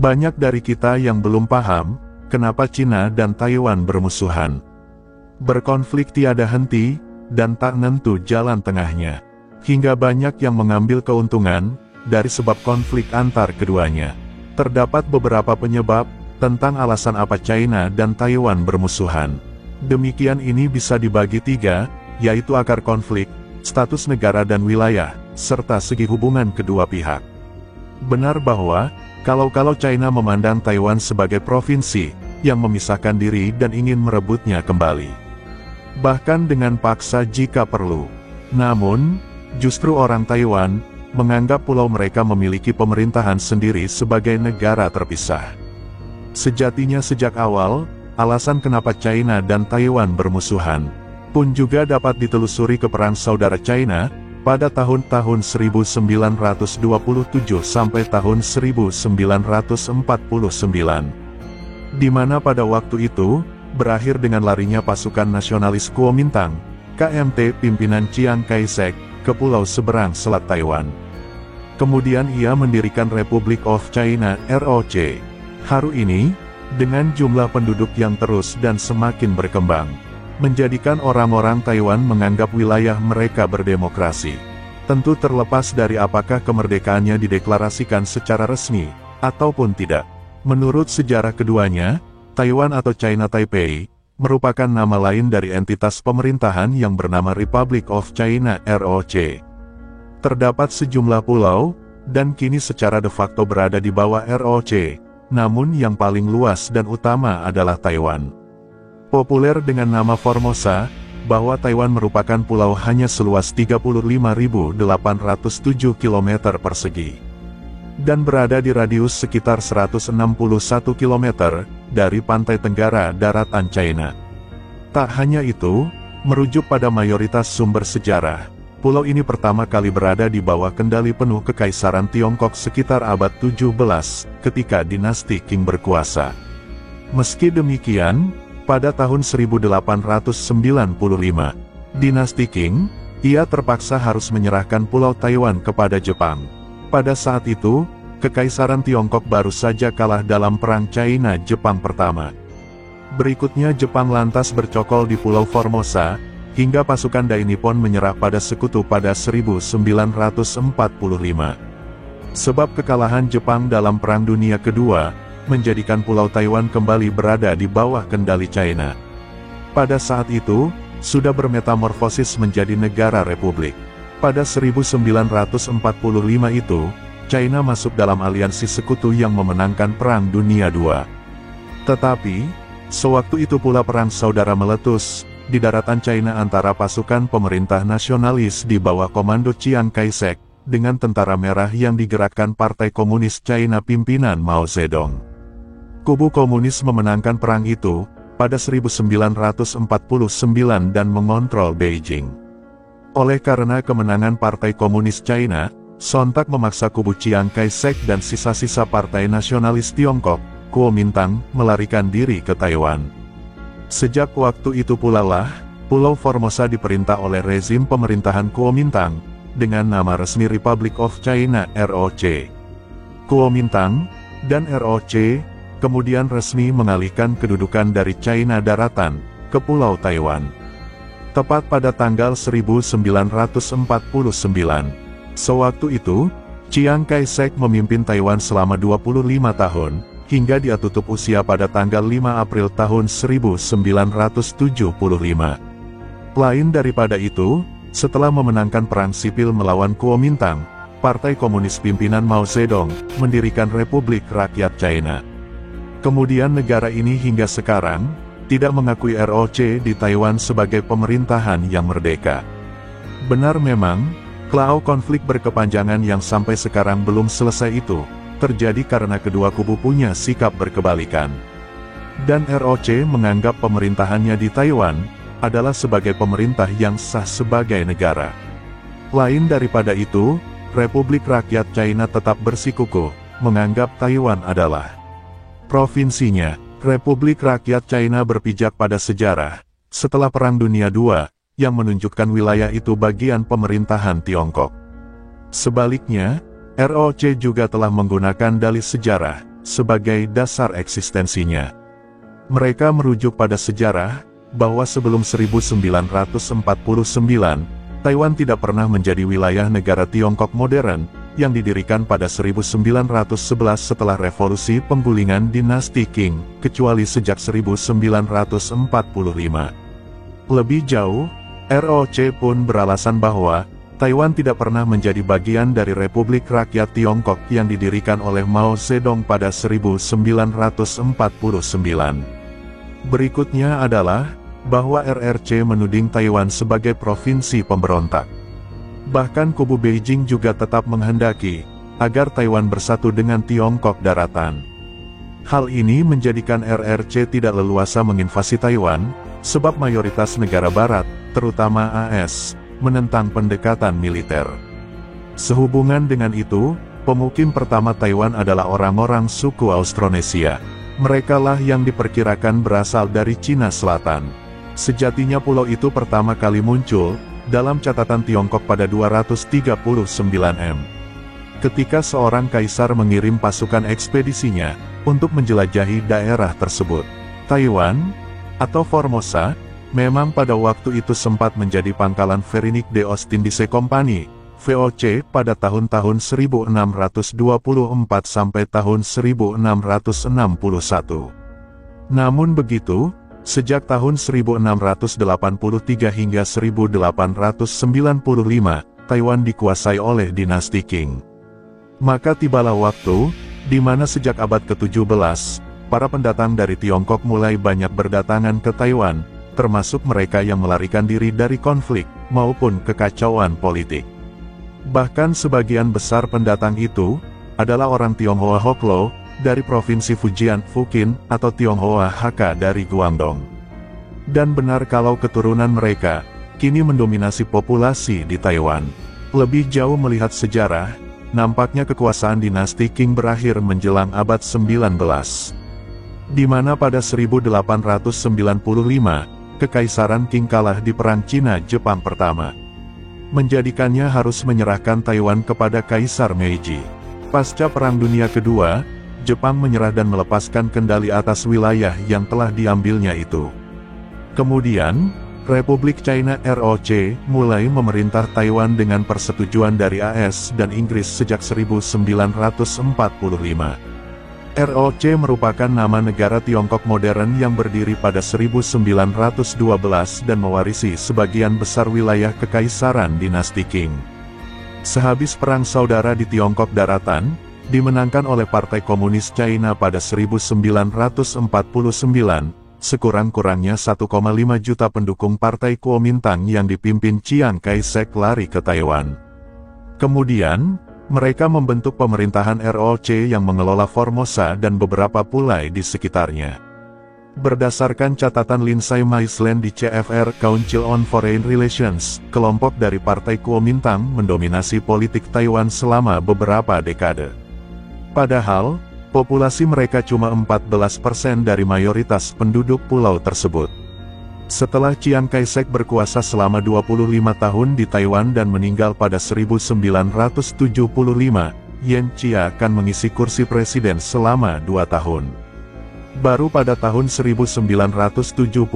Banyak dari kita yang belum paham, kenapa Cina dan Taiwan bermusuhan. Berkonflik tiada henti, dan tak nentu jalan tengahnya. Hingga banyak yang mengambil keuntungan, dari sebab konflik antar keduanya. Terdapat beberapa penyebab, tentang alasan apa China dan Taiwan bermusuhan. Demikian ini bisa dibagi tiga, yaitu akar konflik, status negara dan wilayah, serta segi hubungan kedua pihak. Benar bahwa, kalau China memandang Taiwan sebagai provinsi, yang memisahkan diri dan ingin merebutnya kembali. Bahkan dengan paksa jika perlu. Namun, justru orang Taiwan, menganggap pulau mereka memiliki pemerintahan sendiri sebagai negara terpisah. Sejatinya sejak awal, alasan kenapa China dan Taiwan bermusuhan, pun juga dapat ditelusuri ke perang saudara China, pada tahun-tahun 1927 sampai tahun 1949. Di mana pada waktu itu, berakhir dengan larinya pasukan nasionalis Kuomintang, KMT pimpinan Chiang Kai-shek, ke pulau seberang selat Taiwan. Kemudian ia mendirikan Republic of China (ROC). Hari ini, dengan jumlah penduduk yang terus dan semakin berkembang, menjadikan orang-orang Taiwan menganggap wilayah mereka berdemokrasi. Tentu terlepas dari apakah kemerdekaannya dideklarasikan secara resmi, ataupun tidak. Menurut sejarah keduanya, Taiwan atau China Taipei, merupakan nama lain dari entitas pemerintahan yang bernama Republic of China (ROC). Terdapat sejumlah pulau, dan kini secara de facto berada di bawah ROC, namun yang paling luas dan utama adalah Taiwan. Populer dengan nama Formosa, bahwa Taiwan merupakan pulau hanya seluas 35.807 km persegi. Dan berada di radius sekitar 161 km, dari pantai tenggara daratan China. Tak hanya itu, merujuk pada mayoritas sumber sejarah, pulau ini pertama kali berada di bawah kendali penuh Kekaisaran Tiongkok sekitar abad 17, ketika dinasti Qing berkuasa. Meski demikian, pada tahun 1895, dinasti Qing, ia terpaksa harus menyerahkan Pulau Taiwan kepada Jepang. Pada saat itu, Kekaisaran Tiongkok baru saja kalah dalam Perang China-Jepang pertama. Berikutnya Jepang lantas bercokol di Pulau Formosa, hingga pasukan Dai Nippon menyerah pada sekutu pada 1945. Sebab kekalahan Jepang dalam Perang Dunia Kedua, menjadikan Pulau Taiwan kembali berada di bawah kendali China. Pada saat itu, sudah bermetamorfosis menjadi negara republik. Pada 1945 itu, China masuk dalam aliansi sekutu yang memenangkan Perang Dunia II. Tetapi, sewaktu itu pula perang saudara meletus, di daratan China antara pasukan pemerintah nasionalis di bawah komando Chiang Kai-shek, dengan tentara merah yang digerakkan Partai Komunis China pimpinan Mao Zedong. Kubu komunis memenangkan perang itu, pada 1949 dan mengontrol Beijing. Oleh karena kemenangan Partai Komunis China, sontak memaksa kubu Chiang Kai-shek dan sisa-sisa Partai Nasionalis Tiongkok, Kuomintang, melarikan diri ke Taiwan. Sejak waktu itu pula lah, Pulau Formosa diperintah oleh rezim pemerintahan Kuomintang, dengan nama resmi Republic of China (ROC). Kuomintang dan ROC kemudian resmi mengalihkan kedudukan dari China daratan ke Pulau Taiwan. Tepat pada tanggal 1949. Sewaktu itu, Chiang Kai-shek memimpin Taiwan selama 25 tahun, hingga dia tutup usia pada tanggal 5 April tahun 1975. Lain daripada itu, setelah memenangkan perang sipil melawan Kuomintang, Partai Komunis pimpinan Mao Zedong mendirikan Republik Rakyat China. Kemudian negara ini hingga sekarang, tidak mengakui ROC di Taiwan sebagai pemerintahan yang merdeka. Benar memang, klau konflik berkepanjangan yang sampai sekarang belum selesai itu, terjadi karena kedua kubu punya sikap berkebalikan. Dan ROC menganggap pemerintahannya di Taiwan, adalah sebagai pemerintah yang sah sebagai negara. Lain daripada itu, Republik Rakyat China tetap bersikukuh, menganggap Taiwan adalah provinsinya. Republik Rakyat China berpijak pada sejarah, setelah Perang Dunia II, yang menunjukkan wilayah itu bagian pemerintahan Tiongkok. Sebaliknya, ROC juga telah menggunakan dalih sejarah, sebagai dasar eksistensinya. Mereka merujuk pada sejarah, bahwa sebelum 1949, Taiwan tidak pernah menjadi wilayah negara Tiongkok modern, yang didirikan pada 1911 setelah revolusi penggulingan dinasti Qing, kecuali sejak 1945. Lebih jauh, ROC pun beralasan bahwa Taiwan tidak pernah menjadi bagian dari Republik Rakyat Tiongkok yang didirikan oleh Mao Zedong pada 1949. Berikutnya adalah bahwa RRC menuding Taiwan sebagai provinsi pemberontak. Bahkan kubu Beijing juga tetap menghendaki agar Taiwan bersatu dengan Tiongkok daratan. Hal ini menjadikan RRC tidak leluasa menginvasi Taiwan, sebab mayoritas negara barat, terutama AS, menentang pendekatan militer. Sehubungan dengan itu, pemukim pertama Taiwan adalah orang-orang suku Austronesia. Merekalah yang diperkirakan berasal dari Cina Selatan. Sejatinya pulau itu pertama kali muncul dalam catatan Tiongkok pada 239 m. Ketika seorang kaisar mengirim pasukan ekspedisinya untuk menjelajahi daerah tersebut. Taiwan, atau Formosa, memang pada waktu itu sempat menjadi pangkalan Verinique de Ostindische Company, VOC, pada tahun-tahun 1624 sampai tahun 1661. Namun begitu, sejak tahun 1683 hingga 1895, Taiwan dikuasai oleh dinasti Qing. Maka tibalah waktu, di mana sejak abad ke-17, para pendatang dari Tiongkok mulai banyak berdatangan ke Taiwan, termasuk mereka yang melarikan diri dari konflik, maupun kekacauan politik. Bahkan sebagian besar pendatang itu, adalah orang Tionghoa Hoklo, dari Provinsi Fujian, Fukin, atau Tionghoa Hakka dari Guangdong. Dan benar kalau keturunan mereka, kini mendominasi populasi di Taiwan. Lebih jauh melihat sejarah, nampaknya kekuasaan dinasti Qing berakhir menjelang abad 19. Di mana pada 1895, Kekaisaran Qing kalah di Perang Cina-Jepang pertama. Menjadikannya harus menyerahkan Taiwan kepada Kaisar Meiji. Pasca Perang Dunia Kedua, Jepang menyerah dan melepaskan kendali atas wilayah yang telah diambilnya itu. Kemudian, Republik China ROC mulai memerintah Taiwan dengan persetujuan dari AS dan Inggris sejak 1945. ROC merupakan nama negara Tiongkok modern yang berdiri pada 1912 dan mewarisi sebagian besar wilayah kekaisaran dinasti Qing. Sehabis Perang Saudara di Tiongkok daratan, dimenangkan oleh Partai Komunis China pada 1949, sekurang-kurangnya 1,5 juta pendukung Partai Kuomintang yang dipimpin Chiang Kai-shek lari ke Taiwan. Kemudian, mereka membentuk pemerintahan ROC yang mengelola Formosa dan beberapa pulau di sekitarnya. Berdasarkan catatan Lindsay Maisland di CFR Council on Foreign Relations, kelompok dari Partai Kuomintang mendominasi politik Taiwan selama beberapa dekade. Padahal, populasi mereka cuma 14% dari mayoritas penduduk pulau tersebut. Setelah Chiang Kai-shek berkuasa selama 25 tahun di Taiwan dan meninggal pada 1975, Yen Chia akan mengisi kursi presiden selama 2 tahun. Baru pada tahun 1978,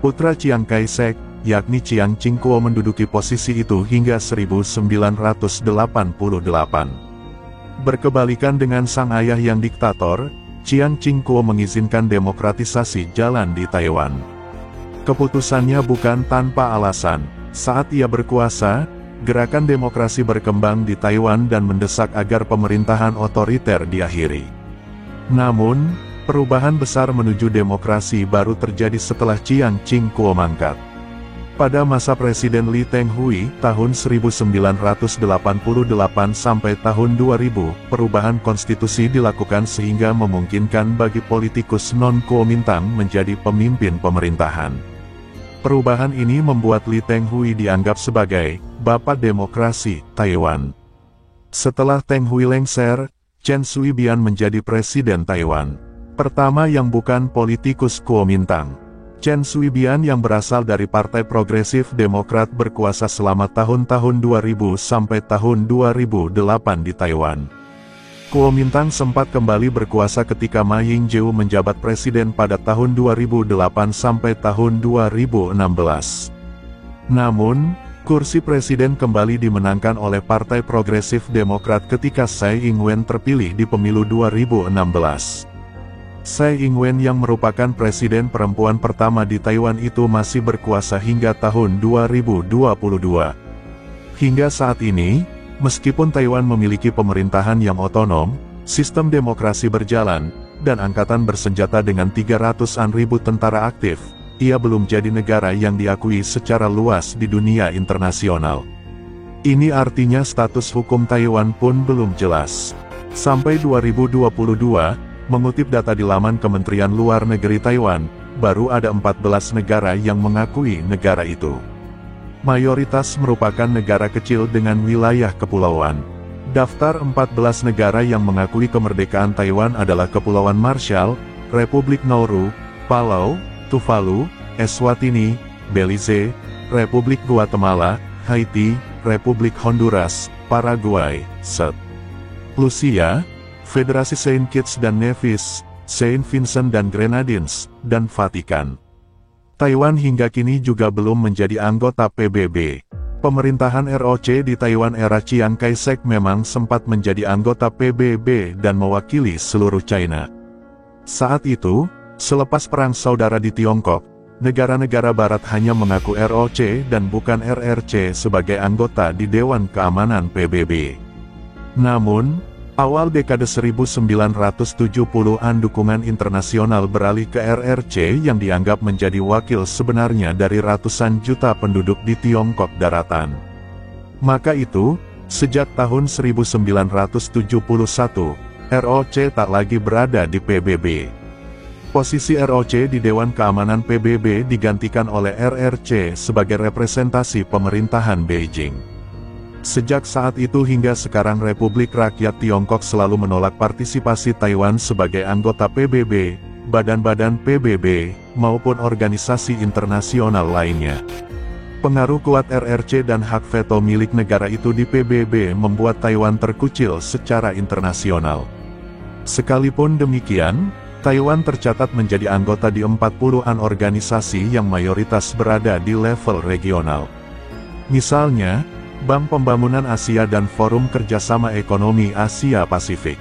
putra Chiang Kai-shek, yakni Chiang Ching-kuo menduduki posisi itu hingga 1988. Berkebalikan dengan sang ayah yang diktator, Chiang Ching-kuo mengizinkan demokratisasi jalan di Taiwan. Keputusannya bukan tanpa alasan. Saat ia berkuasa, gerakan demokrasi berkembang di Taiwan dan mendesak agar pemerintahan otoriter diakhiri. Namun, perubahan besar menuju demokrasi baru terjadi setelah Chiang Ching-kuo mangkat. Pada masa Presiden Lee Teng-hui, tahun 1988 sampai tahun 2000, perubahan konstitusi dilakukan sehingga memungkinkan bagi politikus non-Kuomintang menjadi pemimpin pemerintahan. Perubahan ini membuat Lee Teng-hui dianggap sebagai Bapak Demokrasi Taiwan. Setelah Teng-hui lengser, Chen Shui-bian menjadi Presiden Taiwan pertama yang bukan politikus Kuomintang. Chen Shui-bian yang berasal dari Partai Progresif Demokrat berkuasa selama tahun-tahun 2000 sampai tahun 2008 di Taiwan. Kuomintang sempat kembali berkuasa ketika Ma Ying-jeou menjabat presiden pada tahun 2008 sampai tahun 2016. Namun, kursi presiden kembali dimenangkan oleh Partai Progresif Demokrat ketika Tsai Ing-wen terpilih di pemilu 2016. Tsai Ing-wen yang merupakan presiden perempuan pertama di Taiwan itu masih berkuasa hingga tahun 2022. Hingga saat ini, meskipun Taiwan memiliki pemerintahan yang otonom, sistem demokrasi berjalan, dan angkatan bersenjata dengan 300-an ribu tentara aktif, ia belum jadi negara yang diakui secara luas di dunia internasional. Ini artinya status hukum Taiwan pun belum jelas. Sampai 2022, mengutip data di laman Kementerian Luar Negeri Taiwan, baru ada 14 negara yang mengakui negara itu. Mayoritas merupakan negara kecil dengan wilayah kepulauan. Daftar 14 negara yang mengakui kemerdekaan Taiwan adalah Kepulauan Marshall, Republik Nauru, Palau, Tuvalu, Eswatini, Belize, Republik Guatemala, Haiti, Republik Honduras, Paraguay, St. Lucia, Federasi Saint Kitts dan Nevis, Saint Vincent dan Grenadines, dan Vatikan. Taiwan hingga kini juga belum menjadi anggota PBB. Pemerintahan ROC di Taiwan era Chiang Kai-shek memang sempat menjadi anggota PBB dan mewakili seluruh China. Saat itu, selepas Perang Saudara di Tiongkok, negara-negara Barat hanya mengaku ROC dan bukan RRC sebagai anggota di Dewan Keamanan PBB. Namun, awal dekade 1970-an dukungan internasional beralih ke RRC yang dianggap menjadi wakil sebenarnya dari ratusan juta penduduk di Tiongkok daratan. Maka itu, sejak tahun 1971, ROC tak lagi berada di PBB. Posisi ROC di Dewan Keamanan PBB digantikan oleh RRC sebagai representasi pemerintahan Beijing. Sejak saat itu hingga sekarang Republik Rakyat Tiongkok selalu menolak partisipasi Taiwan sebagai anggota PBB, badan-badan PBB, maupun organisasi internasional lainnya. Pengaruh kuat RRC dan hak veto milik negara itu di PBB membuat Taiwan terkucil secara internasional. Sekalipun demikian, Taiwan tercatat menjadi anggota di 40-an organisasi yang mayoritas berada di level regional. Misalnya, Bank Pembangunan Asia dan Forum Kerjasama Ekonomi Asia Pasifik.